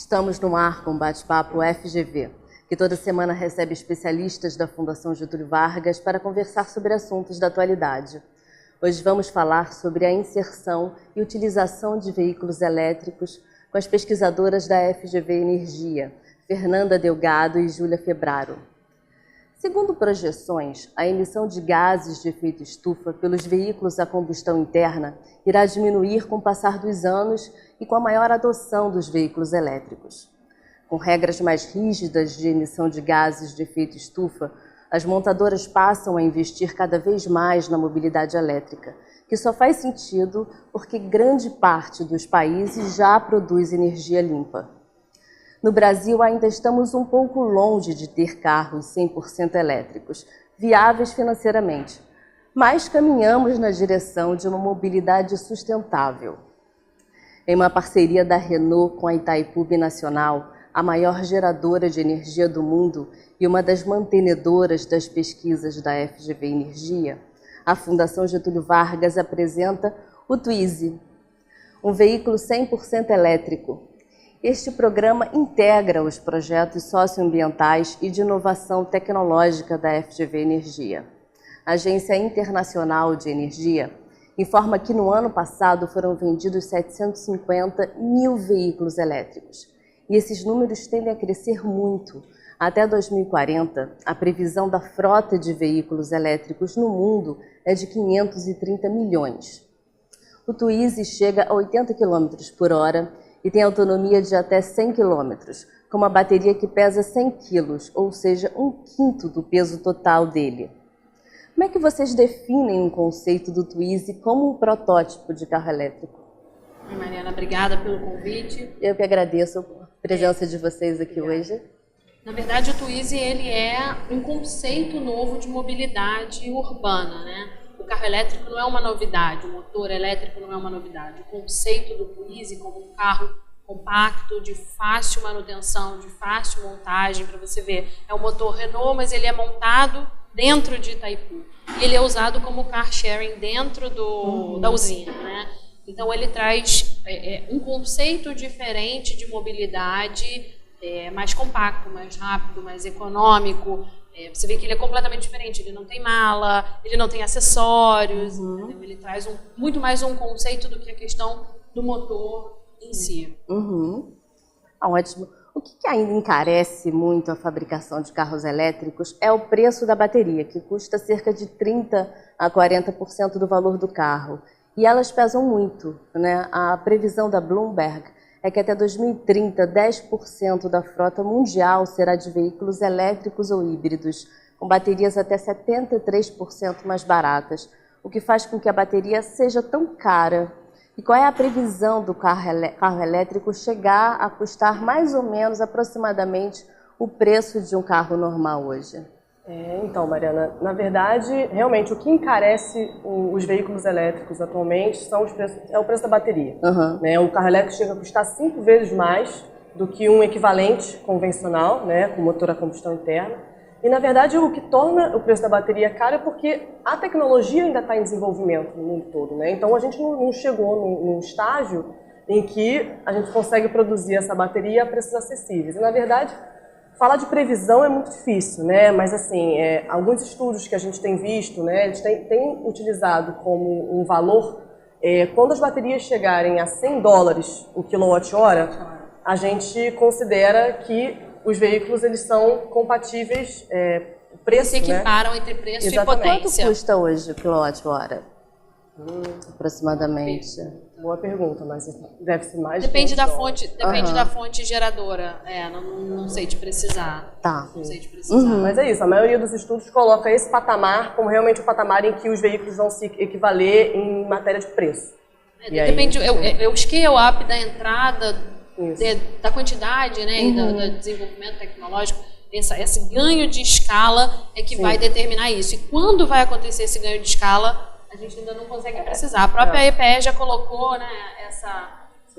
Estamos no ar com o bate-papo FGV, que toda semana recebe especialistas da Fundação Getúlio Vargas para conversar sobre assuntos da atualidade. Hoje vamos falar sobre a inserção e utilização de veículos elétricos com as pesquisadoras da FGV Energia, Fernanda Delgado e Júlia Febraro. Segundo projeções, a emissão de gases de efeito estufa pelos veículos a combustão interna irá diminuir com o passar dos anos e com a maior adoção dos veículos elétricos. Com regras mais rígidas de emissão de gases de efeito estufa, as montadoras passam a investir cada vez mais na mobilidade elétrica, que só faz sentido porque grande parte dos países já produz energia limpa. No Brasil, ainda estamos um pouco longe de ter carros 100% elétricos, viáveis financeiramente, mas caminhamos na direção de uma mobilidade sustentável. Em uma parceria da Renault com a Itaipu Binacional, a maior geradora de energia do mundo e uma das mantenedoras das pesquisas da FGV Energia, a Fundação Getúlio Vargas apresenta o Twizy, um veículo 100% elétrico. Este programa integra os projetos socioambientais e de inovação tecnológica da FGV Energia. A Agência Internacional de Energia informa que no ano passado foram vendidos 750 mil veículos elétricos. E esses números tendem a crescer muito. Até 2040, a previsão da frota de veículos elétricos no mundo é de 530 milhões. O Twizy chega a 80 km por hora e tem autonomia de até 100 km, com uma bateria que pesa 100 kg, ou seja, 1/5 do peso total dele. Como é que vocês definem um conceito do Twizy como um protótipo de carro elétrico? Oi, Mariana, obrigada pelo convite. Eu que agradeço a presença de vocês aqui hoje. Na verdade, o Twizy ele é um conceito novo de mobilidade urbana, né? O carro elétrico não é uma novidade, o motor elétrico não é uma novidade. O conceito do Twizy como um carro compacto, de fácil manutenção, de fácil montagem, para você ver, é um motor Renault, mas ele é montado dentro de Itaipu. E ele é usado como car sharing dentro da usina, né? Então ele traz um conceito diferente de mobilidade, mais compacto, mais rápido, mais econômico. Você vê que ele é completamente diferente, ele não tem mala, ele não tem acessórios, entendeu? Ele traz muito mais um conceito do que a questão do motor em si. Ótimo. O que ainda encarece muito a fabricação de carros elétricos é o preço da bateria, que custa cerca de 30% a 40% do valor do carro. E elas pesam muito, né? A previsão da Bloomberg é que até 2030, 10% da frota mundial será de veículos elétricos ou híbridos, com baterias até 73% mais baratas, o que faz com que a bateria seja tão cara. E qual é a previsão do carro elétrico chegar a custar mais ou menos, aproximadamente, o preço de um carro normal hoje? Então, Mariana, na verdade, realmente, o que encarece os veículos elétricos atualmente é o preço da bateria. Né? O carro elétrico chega a custar 5 vezes mais do que um equivalente convencional, né, com motor a combustão interna. E, na verdade, o que torna o preço da bateria caro é porque a tecnologia ainda está em desenvolvimento no mundo todo. Né? Então, a gente não chegou num estágio em que a gente consegue produzir essa bateria a preços acessíveis. E, na verdade, falar de previsão é muito difícil, né? Mas assim, alguns estudos que a gente tem visto, né, eles têm utilizado como um valor, quando as baterias chegarem a $100 o quilowatt-hora, a gente considera que os veículos eles são compatíveis, preço, se equiparam, né? Entre preço Exatamente. E potência. Quanto custa hoje o quilowatt-hora? Aproximadamente. Boa pergunta, mas deve ser mais. Depende da fonte, da fonte geradora. Não sei te precisar. Tá. Não sei te precisar. Mas é isso, a maioria dos estudos coloca esse patamar como realmente o patamar em que os veículos vão se equivaler em matéria de preço. Depende, o scale-up da entrada, da quantidade, né, e do desenvolvimento tecnológico, esse ganho de escala é que vai determinar isso. E quando vai acontecer esse ganho de escala, a gente ainda não consegue precisar. A própria EPE já colocou, né,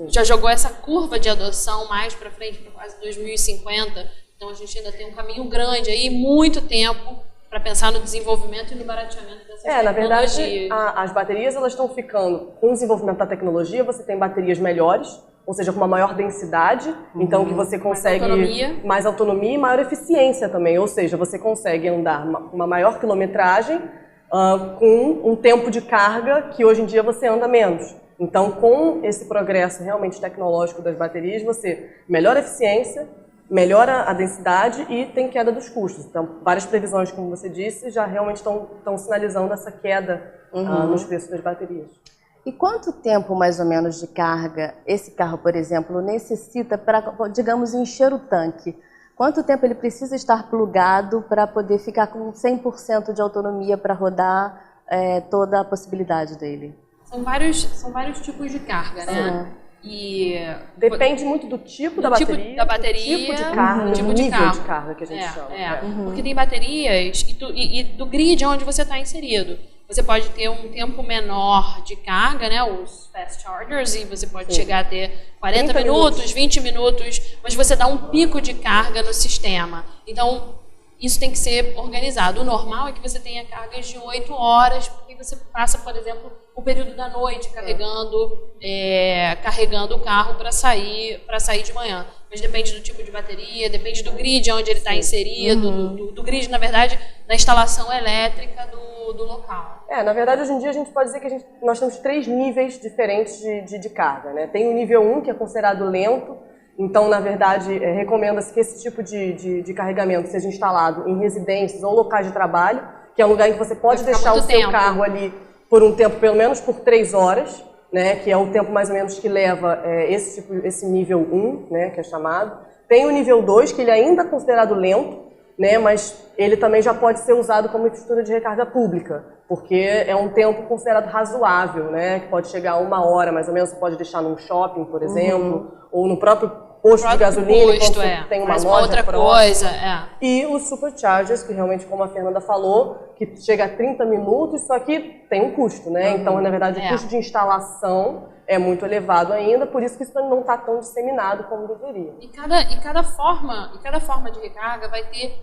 já jogou essa curva de adoção mais para frente, para quase 2050. Então a gente ainda tem um caminho grande aí, muito tempo, para pensar no desenvolvimento e no barateamento dessas tecnologias. Na verdade, as baterias elas estão ficando, com o desenvolvimento da tecnologia, você tem baterias melhores, ou seja, com uma maior densidade, então que você consegue mais autonomia e maior eficiência também, ou seja, você consegue andar uma maior quilometragem com um tempo de carga que hoje em dia você anda menos. Então, com esse progresso realmente tecnológico das baterias, você melhora a eficiência, melhora a densidade e tem queda dos custos. Então, várias previsões, como você disse, já realmente estão sinalizando essa queda nos preços das baterias. E quanto tempo, mais ou menos, de carga esse carro, por exemplo, necessita para, digamos, encher o tanque? Quanto tempo ele precisa estar plugado para poder ficar com 100% de autonomia para rodar toda a possibilidade dele? São vários tipos de carga, né? E depende muito do tipo da bateria, tipo de carga, tipo do de nível carro. de carga que a gente chama. Porque tem baterias e do grid onde você está inserido. Você pode ter um tempo menor de carga, né, os fast chargers, e você pode chegar a ter 40 minutos, 20 minutos, mas você dá um pico de carga no sistema. Então, isso tem que ser organizado. O normal é que você tenha cargas de 8 horas, porque você passa, por exemplo, o período da noite carregando o carro para sair de manhã. Mas depende do tipo de bateria, depende do grid onde ele está inserido, do grid, na verdade, da instalação elétrica do local. Na verdade, hoje em dia a gente pode dizer que nós temos 3 níveis diferentes de carga, né? Tem o nível 1, que é considerado lento. Então, na verdade, recomenda-se que esse tipo de carregamento seja instalado em residências ou locais de trabalho, que é um lugar em que você pode deixar o seu carro ali por um tempo, pelo menos por 3 horas, né, que é o tempo mais ou menos que leva esse nível 1, né, que é chamado. Tem o nível 2, que ele ainda é considerado lento, né, mas ele também já pode ser usado como infraestrutura de recarga pública, porque é um tempo considerado razoável, né, que pode chegar a 1 hora, mais ou menos, você pode deixar num shopping, por exemplo, ou no próprio posto de gasolina, quando você tem uma loja outra próxima. Coisa, E os superchargers, que realmente, como a Fernanda falou, que chega a 30 minutos, só que tem um custo, né? Então, na verdade, o custo de instalação é muito elevado ainda, por isso que isso não está tão disseminado como deveria. E cada forma de recarga vai ter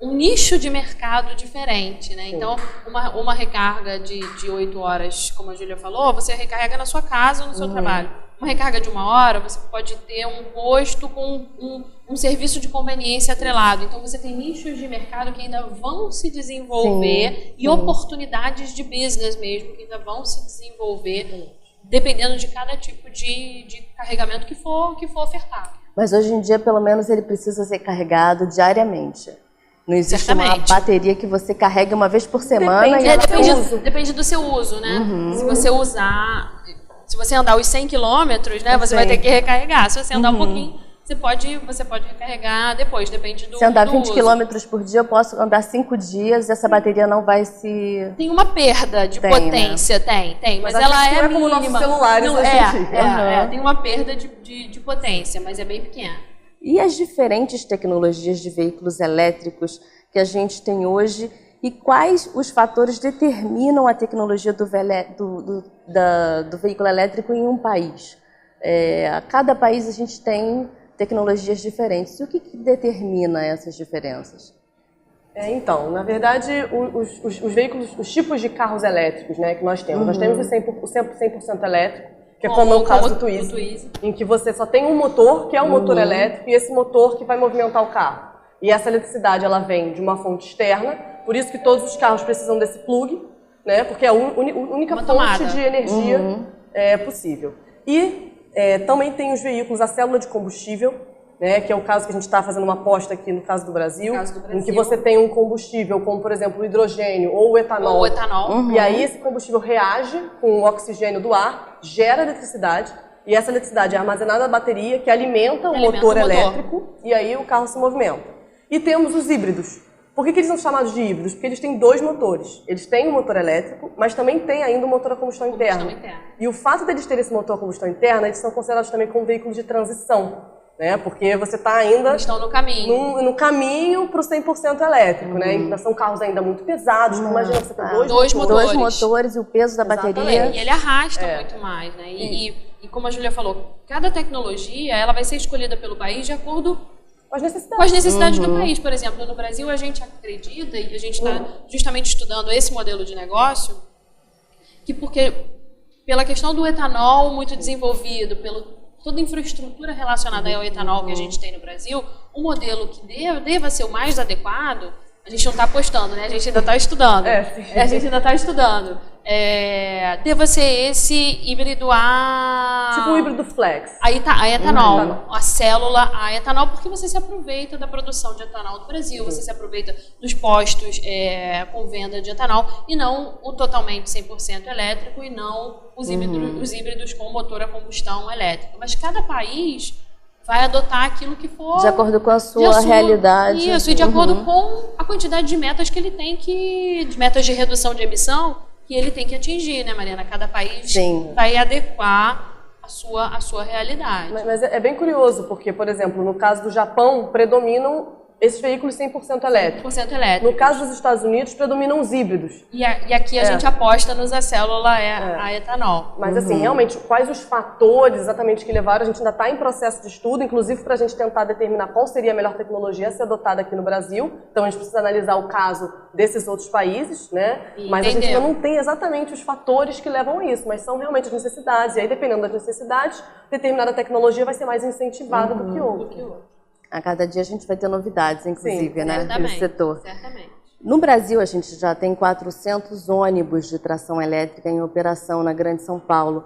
um nicho de mercado diferente, né? Então, uma recarga de 8 horas, como a Júlia falou, você recarrega na sua casa ou no seu trabalho. Uma recarga de 1 hora, você pode ter um posto com um serviço de conveniência atrelado. Então, você tem nichos de mercado que ainda vão se desenvolver e oportunidades de business mesmo que ainda vão se desenvolver, dependendo de cada tipo de carregamento que for ofertado. Mas hoje em dia, pelo menos, ele precisa ser carregado diariamente. Não existe uma bateria que você carregue uma vez por semana. Depende do seu uso, né? Se você andar os 100 quilômetros, né, você vai ter que recarregar. Se você andar um pouquinho, você pode recarregar depois, depende do uso. Se andar 20 quilômetros por dia, eu posso andar 5 dias e essa bateria não vai se... Tem uma perda de potência, né? tem, mas ela é como mínima. Nossos celulares tem uma perda de potência, mas é bem pequena. E as diferentes tecnologias de veículos elétricos que a gente tem hoje e quais os fatores determinam a tecnologia do veículo elétrico em um país? A cada país a gente tem tecnologias diferentes. E o que determina essas diferenças? Então, na verdade, os veículos, os tipos de carros elétricos, né, que nós temos. Nós temos o 100% elétrico, que é como é o caso do Twizy, em que você só tem um motor, que é um motor elétrico, e esse motor que vai movimentar o carro. E essa eletricidade, ela vem de uma fonte externa, por isso que todos os carros precisam desse plug, né, porque é a única fonte de energia possível. E também tem os veículos a célula de combustível, né, que é o caso que a gente está fazendo uma aposta aqui no caso do Brasil, em que você tem um combustível como, por exemplo, o hidrogênio ou o etanol. E aí esse combustível reage com o oxigênio do ar, gera eletricidade, e essa eletricidade é armazenada na bateria, que alimenta o motor elétrico, e aí o carro se movimenta. E temos os híbridos. Por que eles são chamados de híbridos? Porque eles têm 2 motores. Eles têm um motor elétrico, mas também têm ainda um motor a combustão interna. E o fato deles terem esse motor a combustão interna, eles são considerados também como veículos de transição. Né? Porque você está ainda estão no caminho. No caminho para o 100% elétrico, né? Ainda são carros ainda muito pesados. Imagina você ter dois motores e o peso da bateria. E ele arrasta muito mais, né? E como a Júlia falou, cada tecnologia ela vai ser escolhida pelo país de acordo com as necessidades do país. Por exemplo, no Brasil a gente acredita e a gente está justamente estudando esse modelo de negócio pela questão do etanol muito desenvolvido, toda a infraestrutura relacionada ao etanol que a gente tem no Brasil, o modelo que deva ser o mais adequado, a gente não está apostando, né? A gente ainda está estudando. A gente ainda está estudando. Deva ser esse híbrido a... Tipo um híbrido flex. A etanol. A célula a etanol, porque você se aproveita da produção de etanol do Brasil, você se aproveita dos postos com venda de etanol, e não o totalmente 100% elétrico, e não os híbridos com motor a combustão elétrica. Mas cada país vai adotar aquilo que for... De acordo com a sua realidade. Isso, e de acordo com a quantidade de metas que ele tem de metas de redução de emissão que ele tem que atingir, né, Mariana? Cada país vai adequar a sua realidade. Mas é bem curioso, porque, por exemplo, no caso do Japão, predominam esses veículos 100% elétricos. 100% elétricos. No caso dos Estados Unidos, predominam os híbridos. E aqui a gente aposta nos a célula a etanol. Mas, assim, realmente, quais os fatores exatamente que levaram? A gente ainda está em processo de estudo, inclusive para a gente tentar determinar qual seria a melhor tecnologia a ser adotada aqui no Brasil. Então, a gente precisa analisar o caso desses outros países, né? Mas a gente ainda não tem exatamente os fatores que levam a isso, mas são realmente as necessidades. E aí, dependendo das necessidades, determinada tecnologia vai ser mais incentivada do que outra. A cada dia a gente vai ter novidades, inclusive, né, nesse setor. Certamente. No Brasil, a gente já tem 400 ônibus de tração elétrica em operação na Grande São Paulo.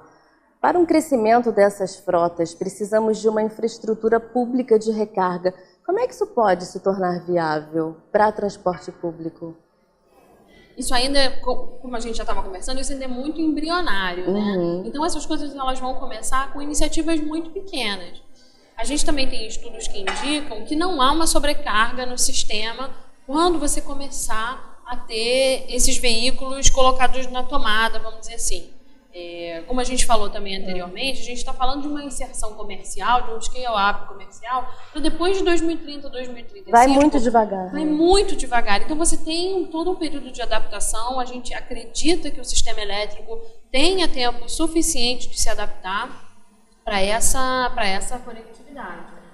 Para um crescimento dessas frotas, precisamos de uma infraestrutura pública de recarga. Como é que isso pode se tornar viável para transporte público? Isso ainda, como a gente já estava conversando, isso ainda é muito embrionário, né? Então essas coisas elas vão começar com iniciativas muito pequenas. A gente também tem estudos que indicam que não há uma sobrecarga no sistema quando você começar a ter esses veículos colocados na tomada, vamos dizer assim. Como a gente falou também anteriormente, a gente está falando de uma inserção comercial, de um scale-up comercial, para depois de 2030, 2035. Vai muito devagar. Vai muito devagar. Então você tem todo um período de adaptação, a gente acredita que o sistema elétrico tenha tempo suficiente de se adaptar para essa conectividade.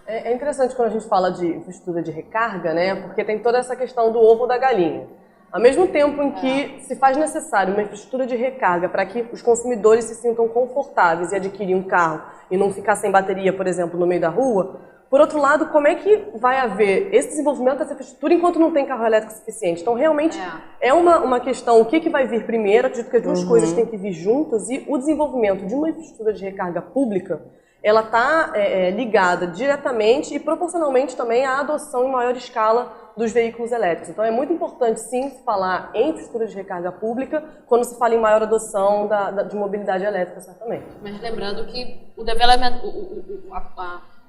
É interessante quando a gente fala de infraestrutura de recarga, né? Porque tem toda essa questão do ovo ou da galinha. Ao mesmo tempo em que se faz necessário uma infraestrutura de recarga para que os consumidores se sintam confortáveis e adquirir um carro e não ficar sem bateria, por exemplo, no meio da rua, por outro lado, como é que vai haver esse desenvolvimento dessa infraestrutura enquanto não tem carro elétrico suficiente? Então, realmente, é uma questão, o que vai vir primeiro? Acredito que as duas coisas têm que vir juntas, e o desenvolvimento de uma infraestrutura de recarga pública, ela está ligada diretamente e proporcionalmente também à adoção em maior escala dos veículos elétricos. Então, é muito importante, sim, se falar em infraestrutura de recarga pública quando se fala em maior adoção de mobilidade elétrica, certamente. Mas lembrando que o development,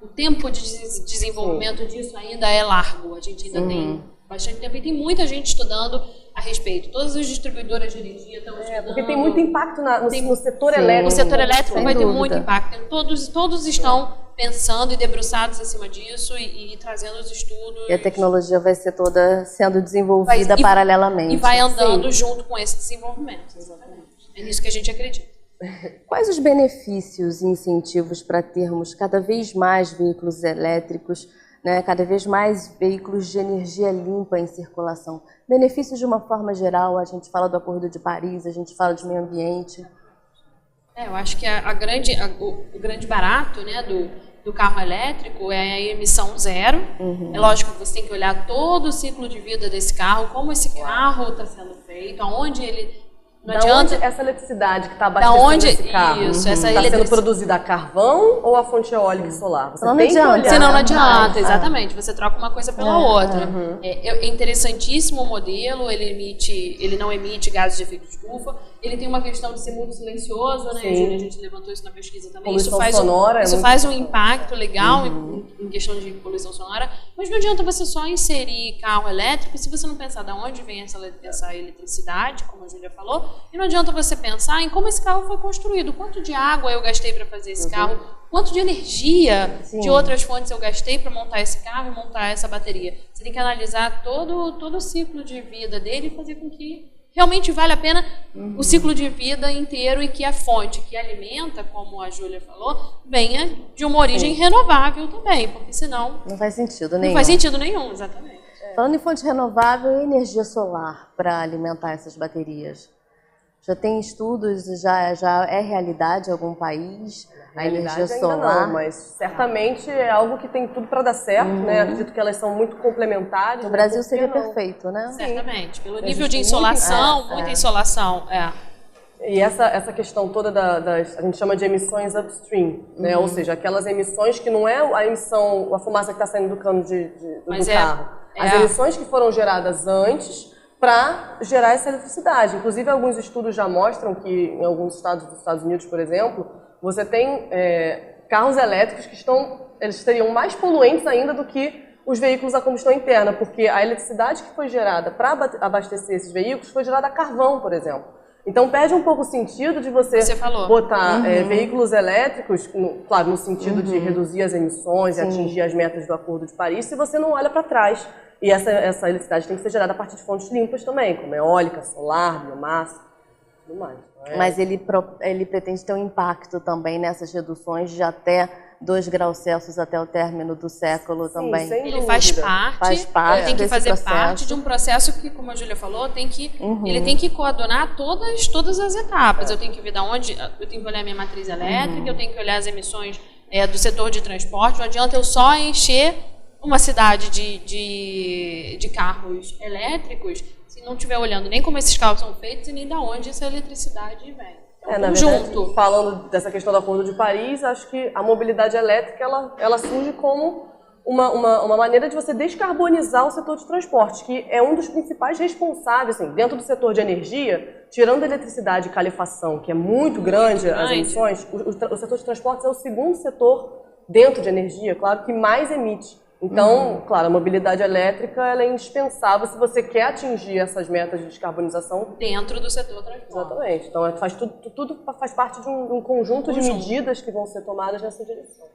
o tempo de desenvolvimento disso ainda é largo. A gente ainda tem bastante tempo e tem muita gente estudando a respeito. Todas as distribuidoras de energia estão estudando. Porque tem muito impacto no setor elétrico. O setor elétrico vai ter muito impacto. Todos estão pensando e debruçados em cima disso e trazendo os estudos. E a tecnologia vai ser toda sendo desenvolvida paralelamente. E vai andando junto com esse desenvolvimento. Exatamente. É nisso que a gente acredita. Quais os benefícios e incentivos para termos cada vez mais veículos elétricos, né, cada vez mais veículos de energia limpa em circulação? Benefícios de uma forma geral, a gente fala do Acordo de Paris, a gente fala de meio ambiente. Eu acho que o grande barato, né, do carro elétrico é a emissão zero. É lógico que você tem que olhar todo o ciclo de vida desse carro, como esse carro está sendo feito, aonde ele... Não adianta... onde essa eletricidade que está abastecendo esse carro está sendo produzida a carvão ou a fonte eólica e solar? Você tem que olhar. Senão não adianta, exatamente. Você troca uma coisa pela outra. É interessantíssimo o modelo, ele não emite gases de efeito estufa, ele tem uma questão de ser muito silencioso, né? Júlia, a gente levantou isso na pesquisa também. Isso faz um impacto legal em questão de poluição sonora, mas não adianta você só inserir carro elétrico se você não pensar de onde vem essa eletricidade, como a Júlia falou. E não adianta você pensar em como esse carro foi construído, quanto de água eu gastei para fazer esse carro, quanto de energia de outras fontes eu gastei para montar esse carro e montar essa bateria. Você tem que analisar todo o ciclo de vida dele e fazer com que realmente vale a pena o ciclo de vida inteiro e que a fonte que alimenta, como a Júlia falou, venha de uma origem renovável também, porque senão... Não faz sentido nenhum. Não faz sentido nenhum, exatamente. Falando em fonte renovável, e energia solar para alimentar essas baterias? Já tem estudos, já é realidade em algum país? A energia solar? Ainda não, mas certamente é algo que tem tudo para dar certo, né? Acredito que elas são muito complementares. O Brasil seria perfeito, né? Certamente, pelo nível de insolação, muita insolação, E essa questão toda a gente chama de emissões upstream, né? Ou seja, aquelas emissões que não é a emissão, a fumaça que está saindo do cano do carro. As emissões que foram geradas antes para gerar essa eletricidade. Inclusive, alguns estudos já mostram que em alguns estados dos Estados Unidos, por exemplo, você tem carros elétricos que eles seriam mais poluentes ainda do que os veículos a combustão interna, porque a eletricidade que foi gerada para abastecer esses veículos foi gerada a carvão, por exemplo. Então perde um pouco o sentido de você botar veículos elétricos, claro, no sentido de reduzir as emissões e atingir as metas do Acordo de Paris, se você não olha para trás. E essa eletricidade tem que ser gerada a partir de fontes limpas também, como eólica, solar, biomassa, tudo mais. Mas ele pretende ter um impacto também nessas reduções de até 2 graus Celsius até o término do século também. Sem ele dúvida. faz parte, tem que fazer parte de um processo que, como a Júlia falou, ele tem que coadunar todas as etapas. Eu tenho que ver eu tenho que olhar a minha matriz elétrica, eu tenho que olhar as emissões do setor de transporte. Não adianta eu só encher uma cidade de carros elétricos se não estiver olhando nem como esses carros são feitos e nem de onde essa eletricidade vem. Na verdade, falando dessa questão do Acordo de Paris, acho que a mobilidade elétrica ela surge como uma maneira de você descarbonizar o setor de transporte, que é um dos principais responsáveis, assim, dentro do setor de energia, tirando a eletricidade e calefação, que é muito grande as emissões, o setor de transportes é o segundo setor dentro de energia, claro, que mais emite. Então, claro, a mobilidade elétrica ela é indispensável se você quer atingir essas metas de descarbonização dentro do setor transporte. Exatamente. Então, tudo faz parte de um conjunto de medidas que vão ser tomadas nessa direção.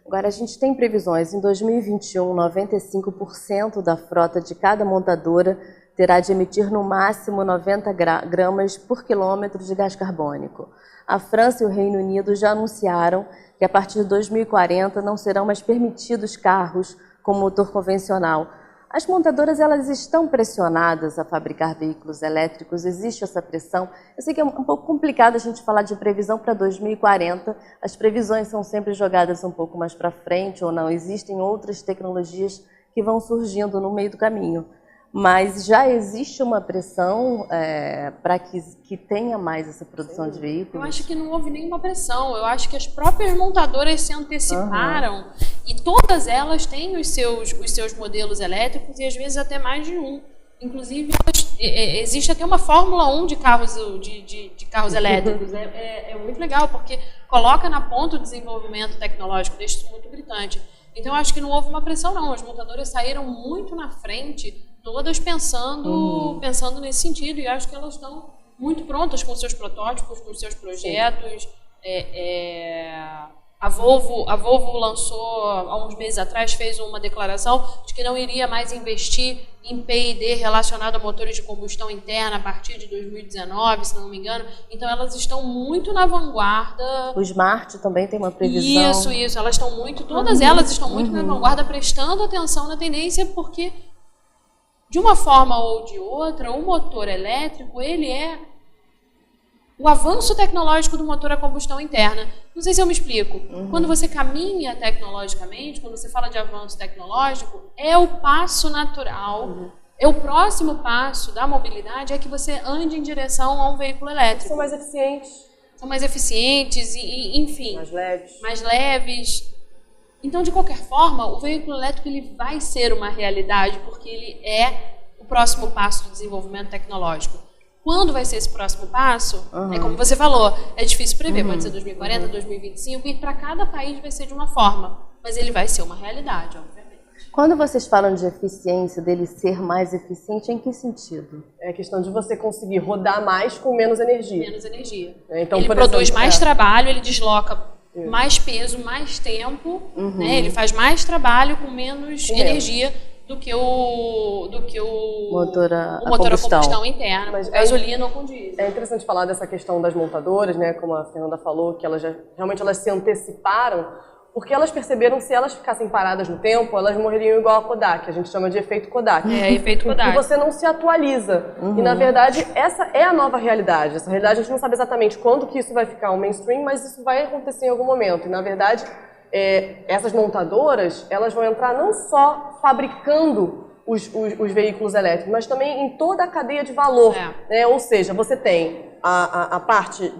Agora, a gente tem previsões. Em 2021, 95% da frota de cada montadora terá de emitir no máximo 90 gramas por quilômetro de gás carbônico. A França e o Reino Unido já anunciaram que a partir de 2040 não serão mais permitidos carros com motor convencional. As montadoras elas estão pressionadas a fabricar veículos elétricos? Existe essa pressão? Eu sei que é um pouco complicado a gente falar de previsão para 2040. As previsões são sempre jogadas um pouco mais para frente ou não. Existem outras tecnologias que vão surgindo no meio do caminho. Mas já existe uma pressão para que tenha mais essa produção de veículos? Eu acho que não houve nenhuma pressão. Eu acho que as próprias montadoras se anteciparam e todas elas têm os seus modelos elétricos e às vezes até mais de um. Inclusive, existe até uma Fórmula 1 de carros, de carros elétricos. É muito legal, porque coloca na ponta o desenvolvimento tecnológico, deixa isso muito gritante. Então, eu acho que não houve uma pressão, não. As montadoras saíram muito na frente, todas pensando nesse sentido, e acho que elas estão muito prontas com seus protótipos, com seus projetos. A Volvo lançou, há uns meses atrás, fez uma declaração de que não iria mais investir em P&D relacionado a motores de combustão interna a partir de 2019, se não me engano. Então, elas estão muito na vanguarda. O Smart também tem uma previsão. Isso. Elas estão muito, todas elas estão muito na vanguarda, prestando atenção na tendência, porque, de uma forma ou de outra, o motor elétrico, ele é o avanço tecnológico do motor a combustão interna. Não sei se eu me explico. Quando você caminha tecnologicamente, quando você fala de avanço tecnológico, é o passo natural, é o próximo passo da mobilidade, é que você ande em direção a um veículo elétrico. São mais eficientes. São mais eficientes, e enfim. Mais leves. Então, de qualquer forma, o veículo elétrico ele vai ser uma realidade, porque ele é o próximo passo do desenvolvimento tecnológico. Quando vai ser esse próximo passo, é como você falou, é difícil prever, pode ser 2040, 2025, e para cada país vai ser de uma forma, mas ele vai ser uma realidade, obviamente. Quando vocês falam de eficiência, dele ser mais eficiente, em que sentido? É a questão de você conseguir rodar mais com menos energia. Menos energia. Então, ele produz mais trabalho, ele desloca mais peso, mais tempo, né? Ele faz mais trabalho com menos energia do que o motor a combustão interna, mas gasolina ou com diesel. É interessante falar dessa questão das montadoras, né? Como a Fernanda falou, que realmente elas se anteciparam, porque elas perceberam que se elas ficassem paradas no tempo, elas morreriam igual a Kodak, a gente chama de efeito Kodak. Efeito Kodak. E você não se atualiza. E, na verdade, essa é a nova realidade. Essa realidade a gente não sabe exatamente quando que isso vai ficar um mainstream, mas isso vai acontecer em algum momento. E, na verdade, essas montadoras, elas vão entrar não só fabricando os veículos elétricos, mas também em toda a cadeia de valor. Né? Ou seja, você tem a parte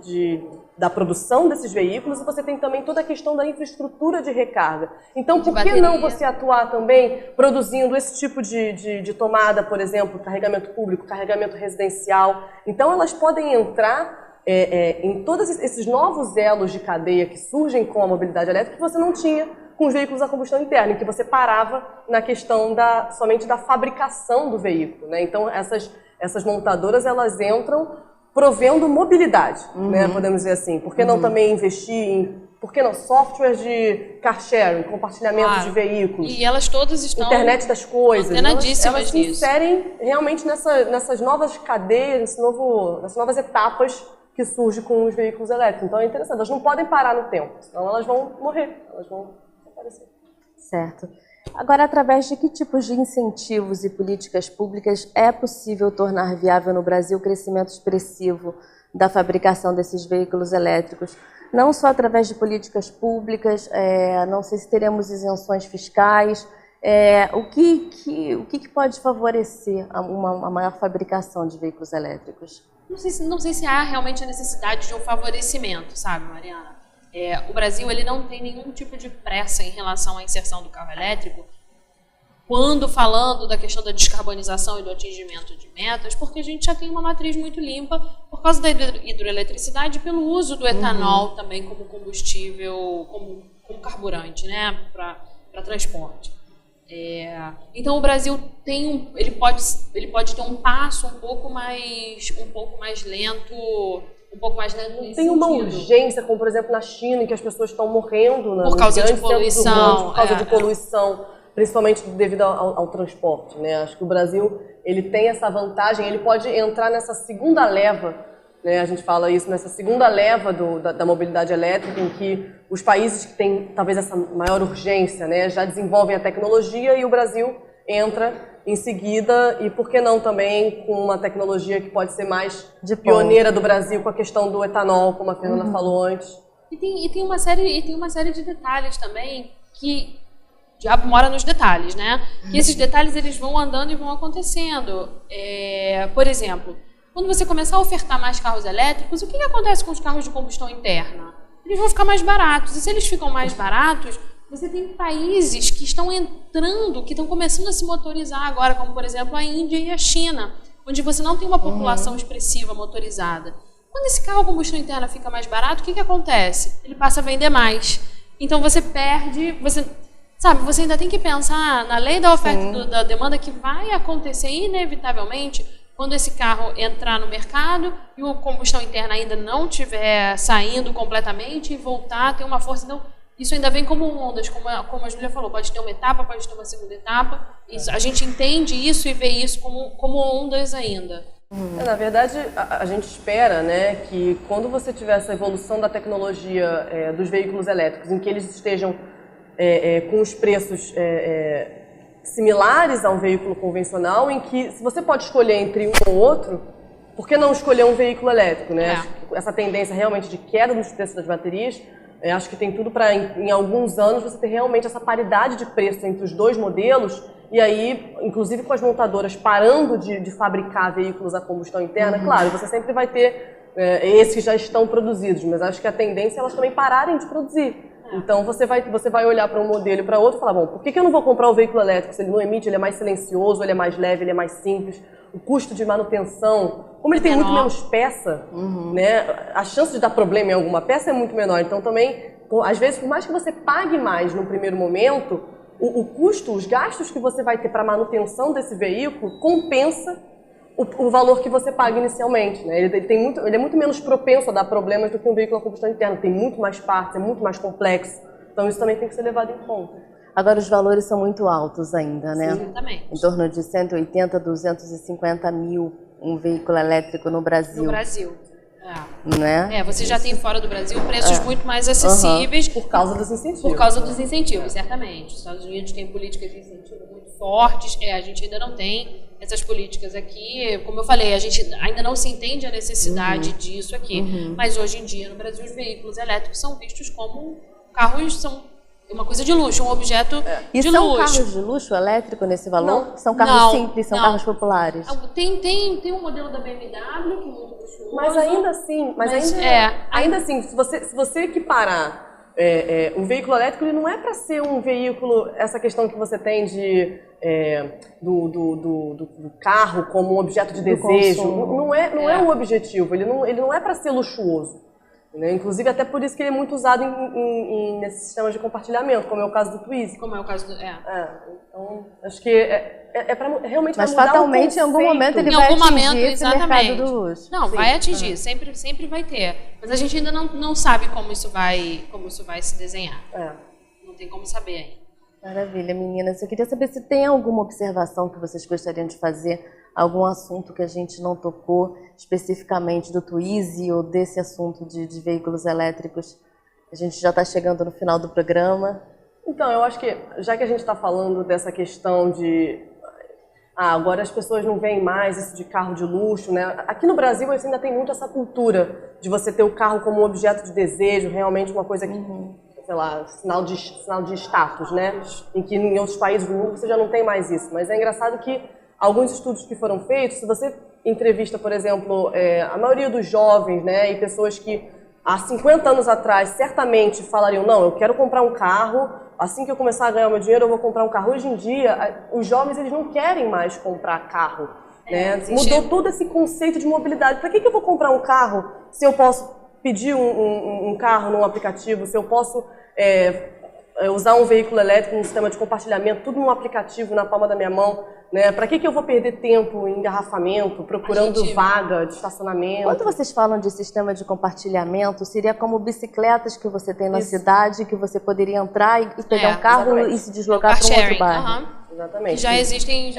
da produção desses veículos e você tem também toda a questão da infraestrutura de recarga. Então, por que não você atuar também produzindo esse tipo de tomada, por exemplo, carregamento público, carregamento residencial? Então, elas podem entrar em todos esses novos elos de cadeia que surgem com a mobilidade elétrica que você não tinha com os veículos a combustão interna, em que você parava na questão somente da fabricação do veículo. Né? Então, essas montadoras, elas entram provendo mobilidade, né, podemos dizer assim. Por que não também investir em, por que não, softwares de car sharing, compartilhamento de veículos. E elas todas estão... Internet das coisas. Antenadíssimas elas se inserem realmente nessas novas cadeias, nessas novas etapas que surgem com os veículos elétricos. Então é interessante, elas não podem parar no tempo, senão elas vão morrer, elas vão desaparecer. Certo. Agora, através de que tipos de incentivos e políticas públicas é possível tornar viável no Brasil o crescimento expressivo da fabricação desses veículos elétricos? Não só através de políticas públicas, não sei se teremos isenções fiscais, o que pode favorecer uma maior fabricação de veículos elétricos? Não sei se há realmente a necessidade de um favorecimento, sabe, Mariana? O Brasil ele não tem nenhum tipo de pressa em relação à inserção do carro elétrico quando falando da questão da descarbonização e do atingimento de metas, porque a gente já tem uma matriz muito limpa por causa da hidroeletricidade e pelo uso do etanol também como combustível, como carburante, né, para transporte. Então o Brasil ele pode ter um passo um pouco mais lento. Nesse tem uma urgência, como por exemplo na China, em que as pessoas estão morrendo por causa de poluição, por causa de poluição, principalmente devido ao transporte. Né? Acho que o Brasil ele tem essa vantagem, ele pode entrar nessa segunda leva, né? A gente fala isso, nessa segunda leva da mobilidade elétrica, em que os países que têm talvez essa maior urgência, né, já desenvolvem a tecnologia e o Brasil entra em seguida, e por que não também com uma tecnologia que pode ser mais pioneira do Brasil com a questão do etanol, como a Fernanda falou antes. E tem uma série de detalhes também que o diabo mora nos detalhes, né? E esses detalhes eles vão andando e vão acontecendo. Por exemplo, quando você começar a ofertar mais carros elétricos, o que acontece com os carros de combustão interna? Eles vão ficar mais baratos, e se eles ficam mais baratos, você tem países que estão entrando, que estão começando a se motorizar agora, como, por exemplo, a Índia e a China, onde você não tem uma população expressiva motorizada. Quando esse carro a combustão interna fica mais barato, o que acontece? Ele passa a vender mais. Então, você perde... Você ainda tem que pensar na lei da oferta e da demanda que vai acontecer inevitavelmente quando esse carro entrar no mercado e o combustão interna ainda não estiver saindo completamente e voltar a ter uma força... Então, isso ainda vem como ondas, como a Júlia falou, pode ter uma etapa, pode ter uma segunda etapa. Isso, a gente entende isso e vê isso como ondas ainda. Na verdade, a gente espera, né, que quando você tiver essa evolução da tecnologia dos veículos elétricos, em que eles estejam com os preços similares a um veículo convencional, em que se você pode escolher entre um ou outro, por que não escolher um veículo elétrico? Né? Essa tendência realmente de queda nos preços das baterias, acho que tem tudo para, em alguns anos, você ter realmente essa paridade de preço entre os dois modelos, e aí, inclusive com as montadoras parando de fabricar veículos a combustão interna, claro, você sempre vai ter esses que já estão produzidos, mas acho que a tendência é elas também pararem de produzir. Então você vai olhar para um modelo e para outro e falar, bom, por que eu não vou comprar o veículo elétrico se ele não emite, ele é mais silencioso, ele é mais leve, ele é mais simples, o custo de manutenção, como ele tem muito menos peça, né, a chance de dar problema em alguma peça é muito menor. Então também, às vezes, por mais que você pague mais no primeiro momento, o custo, os gastos que você vai ter para manutenção desse veículo compensa o valor que você paga inicialmente. Né? Ele é muito menos propenso a dar problemas do que um veículo a combustão interna, tem muito mais partes, é muito mais complexo. Então isso também tem que ser levado em conta. Agora os valores são muito altos ainda, né? Sim, exatamente. Em torno de 180 a 250 mil um veículo elétrico no Brasil. No Brasil. Né? Você já tem fora do Brasil preços muito mais acessíveis. Por causa dos incentivos. Por causa dos incentivos, certamente. Os Estados Unidos têm políticas de incentivo muito fortes. A gente ainda não tem essas políticas aqui. Como eu falei, a gente ainda não se entende a necessidade disso aqui. Mas hoje em dia, no Brasil, os veículos elétricos são vistos como carros, são uma coisa de luxo, um objeto de luxo. E são carros de luxo elétrico nesse valor? Não. São carros simples, são carros populares? Tem um modelo da BMW que é muito luxuoso. Mas ainda assim, ainda assim, se você equiparar um veículo elétrico, ele não é para ser um veículo, essa questão que você tem do carro como um objeto de desejo, não é o objetivo, ele não é para ser luxuoso. Né? Inclusive, até por isso que ele é muito usado nesses sistemas de compartilhamento, como é o caso do Twizy. Como é o caso do... Então, acho que pra, realmente mas vai mudar fatalmente, em algum momento, ele vai atingir esse mercado do luxo. Não, vai atingir, sempre vai ter. Mas a gente ainda não sabe como isso vai se desenhar. Não tem como saber ainda. Maravilha, meninas. Eu queria saber se tem alguma observação que vocês gostariam de fazer, algum assunto que a gente não tocou especificamente do Twizy ou desse assunto de veículos elétricos. A gente já está chegando no final do programa. Então, eu acho que, já que a gente está falando dessa questão de... agora as pessoas não veem mais isso de carro de luxo, né? Aqui no Brasil ainda tem muito essa cultura de você ter o carro como um objeto de desejo, realmente uma coisa que... sei lá, sinal de status, né? Em que em outros países do mundo você já não tem mais isso. Mas é engraçado que alguns estudos que foram feitos, se você entrevista, por exemplo, a maioria dos jovens, né, e pessoas que há 50 anos atrás certamente falariam, não, eu quero comprar um carro, assim que eu começar a ganhar meu dinheiro eu vou comprar um carro. Hoje em dia, os jovens eles não querem mais comprar carro. Né? Mudou todo esse conceito de mobilidade. Para que eu vou comprar um carro se eu posso pedir um carro num aplicativo, se eu posso usar um veículo elétrico, um sistema de compartilhamento, tudo num aplicativo na palma da minha mão, né? Para que eu vou perder tempo em engarrafamento, procurando vaga de estacionamento? Quando vocês falam de sistema de compartilhamento, seria como bicicletas que você tem na cidade, que você poderia entrar e pegar um carro e se deslocar para um outro bairro. Exatamente. Já existem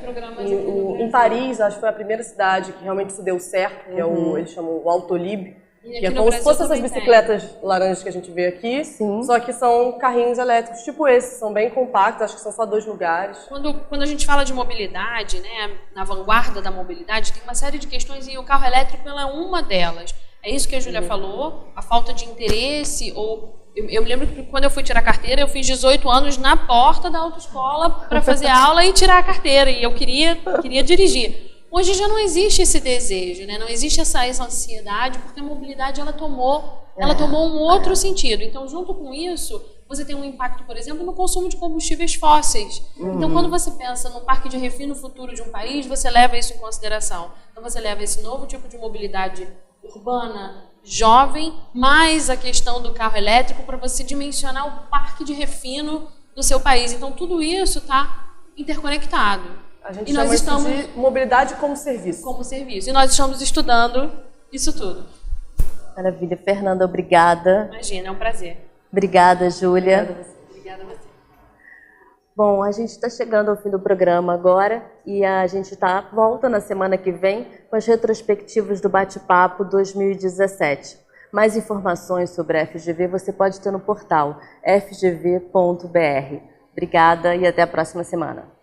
programas de em Paris, acho que foi a primeira cidade que realmente isso deu certo, que é eles chamam o Autolib. Que é como se fossem essas bicicletas laranjas que a gente vê aqui, só que são carrinhos elétricos tipo esses, são bem compactos, acho que são só 2 lugares. Quando a gente fala de mobilidade, né, na vanguarda da mobilidade, tem uma série de questões e o carro elétrico é uma delas. É isso que a Júlia falou, a falta de interesse, ou... Eu me lembro que quando eu fui tirar a carteira, eu fiz 18 anos na porta da autoescola para fazer aula e tirar a carteira, e eu queria dirigir. Hoje já não existe esse desejo, né? Não existe essa ansiedade, porque a mobilidade ela tomou um outro sentido. Então, junto com isso, você tem um impacto, por exemplo, no consumo de combustíveis fósseis. Então, quando você pensa no parque de refino futuro de um país, você leva isso em consideração. Então, você leva esse novo tipo de mobilidade urbana, jovem, mais a questão do carro elétrico para você dimensionar o parque de refino do seu país. Então, tudo isso está interconectado. A gente chama isso de mobilidade como serviço. Como serviço. E nós estamos estudando isso tudo. Maravilha. Fernanda, obrigada. Imagina, é um prazer. Obrigada, Júlia. Obrigada a você. Bom, a gente está chegando ao fim do programa agora e a gente volta na semana que vem com as retrospectivas do Bate-Papo 2017. Mais informações sobre a FGV você pode ter no portal fgv.br. Obrigada e até a próxima semana.